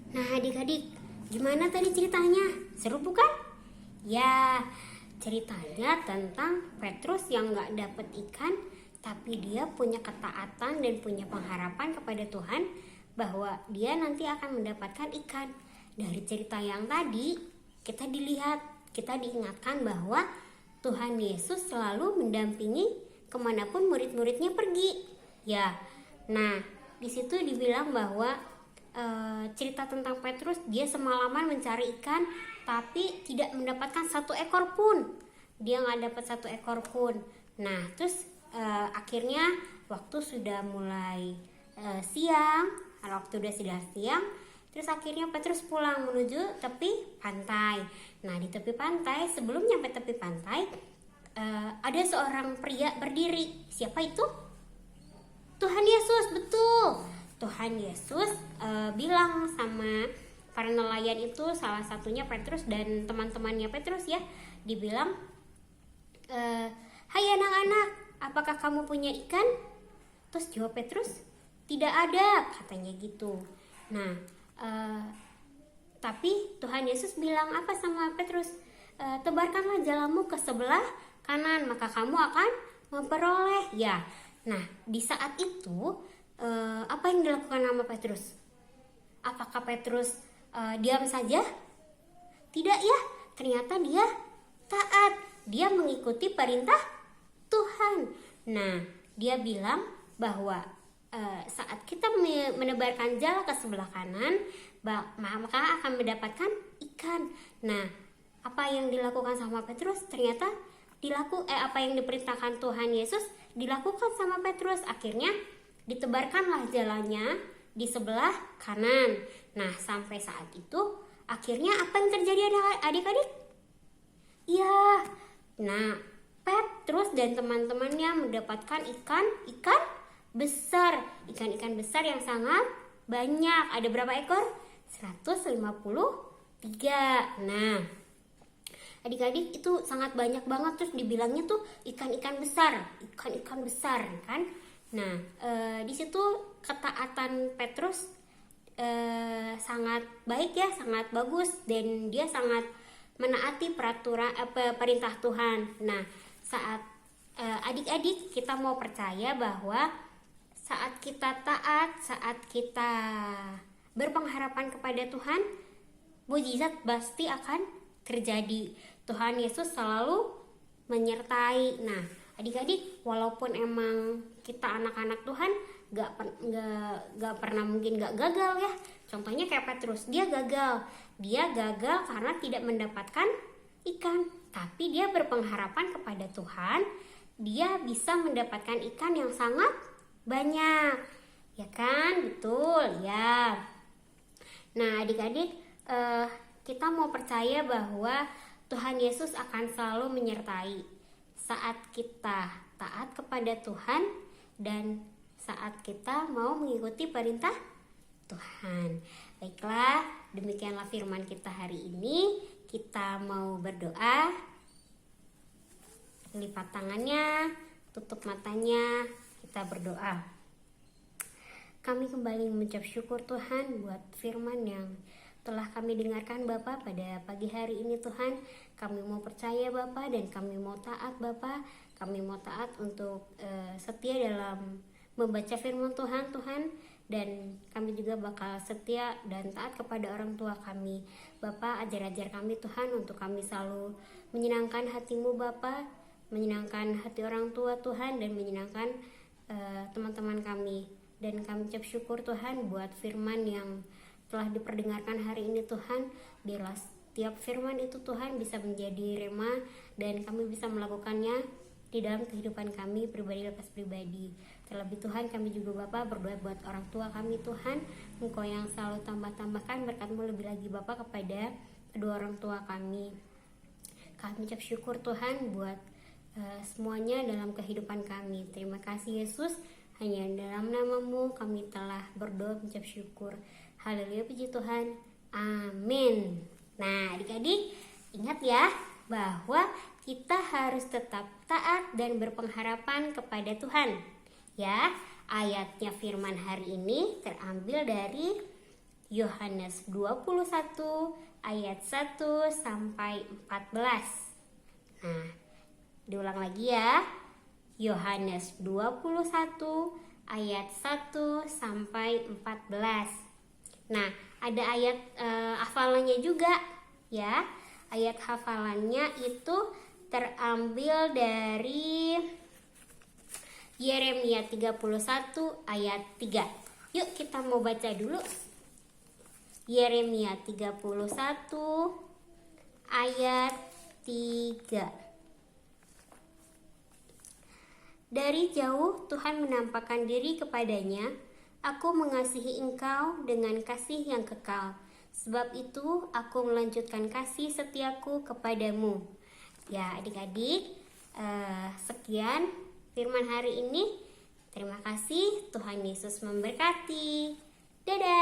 Nah adik-adik, gimana tadi ceritanya? Seru bukan? Ya, ceritanya tentang Petrus yang gak dapet ikan, tapi dia punya ketaatan dan punya pengharapan kepada Tuhan bahwa dia nanti akan mendapatkan ikan. Dari cerita yang tadi, kita diingatkan bahwa Tuhan Yesus selalu mendampingi kemanapun murid-muridnya pergi. Ya, nah di situ dibilang bahwa cerita tentang Petrus, dia semalaman mencari ikan tapi tidak mendapatkan satu ekor pun. Dia nggak dapat satu ekor pun. Nah terus akhirnya waktu sudah mulai siang, terus akhirnya Petrus pulang menuju tepi pantai. Nah di tepi pantai, sebelum nyampe tepi pantai, ada seorang pria berdiri. Siapa itu? Tuhan Yesus, betul. Tuhan Yesus bilang sama para nelayan itu, salah satunya Petrus dan teman-temannya Petrus ya, dibilang, hai anak-anak, apakah kamu punya ikan? Terus jawab Petrus, tidak ada, katanya gitu. Nah tapi Tuhan Yesus bilang apa sama Petrus? Tebarkanlah jalamu ke sebelah kanan, maka kamu akan memperoleh. Ya, nah di saat itu apa yang dilakukan sama Petrus? Apakah Petrus diam saja? Tidak ya, ternyata dia taat. Dia mengikuti perintah Tuhan. Nah, dia bilang bahwa saat kita menebarkan jala ke sebelah kanan, maka akan mendapatkan ikan. Nah, apa yang dilakukan sama Petrus? Ternyata apa yang diperintahkan Tuhan Yesus dilakukan sama Petrus. Akhirnya ditebarkanlah jalannya di sebelah kanan. Nah sampai saat itu akhirnya apa yang terjadi adik-adik? Iya, nah Petrus dan teman-temannya mendapatkan ikan besar, ikan besar yang sangat banyak. Ada berapa ekor? 153. Nah adik-adik itu sangat banyak banget, terus dibilangnya tuh ikan-ikan besar kan. Nah di situ ketaatan Petrus sangat baik ya, sangat bagus, dan dia sangat menaati perintah Tuhan. Nah saat adik-adik kita mau percaya bahwa saat kita taat, saat kita berpengharapan kepada Tuhan, mukjizat pasti akan terjadi. Tuhan Yesus selalu menyertai. Nah adik-adik, walaupun emang kita anak-anak Tuhan, gak pernah mungkin gak gagal ya. Contohnya kayak Petrus, dia gagal karena tidak mendapatkan ikan, tapi dia berpengharapan kepada Tuhan, dia bisa mendapatkan ikan yang sangat banyak, ya kan? Betul ya. Nah adik-adik, kita mau percaya bahwa Tuhan Yesus akan selalu menyertai saat kita taat kepada Tuhan dan saat kita mau mengikuti perintah Tuhan. Baiklah, demikianlah firman kita hari ini. Kita mau berdoa. Lipat tangannya, tutup matanya, kita berdoa. Kami kembali mengucap syukur Tuhan buat firman yang telah kami dengarkan Bapak pada pagi hari ini Tuhan. Kami mau percaya Bapak dan kami mau taat Bapak. Kami mau taat untuk setia dalam membaca firman Tuhan, dan kami juga bakal setia dan taat kepada orang tua kami. Bapak, ajar kami Tuhan untuk kami selalu menyenangkan hati-Mu Bapak, menyenangkan hati orang tua Tuhan, dan menyenangkan teman-teman kami. Dan kami ucap syukur Tuhan buat firman yang telah diperdengarkan hari ini Tuhan. Biarlah setiap firman itu Tuhan bisa menjadi rema dan kami bisa melakukannya di dalam kehidupan kami pribadi lepas pribadi. Terlebih Tuhan, kami juga Bapak berdoa buat orang tua kami Tuhan, Engkau yang selalu tambahkan berkat-Mu lebih lagi Bapak kepada kedua orang tua kami. Kami ucap syukur Tuhan buat semuanya dalam kehidupan kami. Terima kasih Yesus, hanya dalam nama-Mu kami telah berdoa mengucap syukur. Haleluya, puji Tuhan, amin. Nah adik-adik, ingat ya bahwa kita harus tetap taat dan berpengharapan kepada Tuhan. Ya, ayatnya firman hari ini terambil dari Yohanes 21 ayat 1 sampai 14. Nah, diulang lagi ya. Yohanes 21 ayat 1 sampai 14. Nah, ada ayat hafalannya juga ya. Ayat hafalannya itu terambil dari Yeremia 31 ayat 3. Yuk kita mau baca dulu. Yeremia 31 ayat 3. Dari jauh Tuhan menampakkan diri kepadanya, aku mengasihi engkau dengan kasih yang kekal. Sebab itu aku melanjutkan kasih setiaku kepadamu. Ya adik-adik, sekian firman hari ini. Terima kasih, Tuhan Yesus memberkati. Dadah.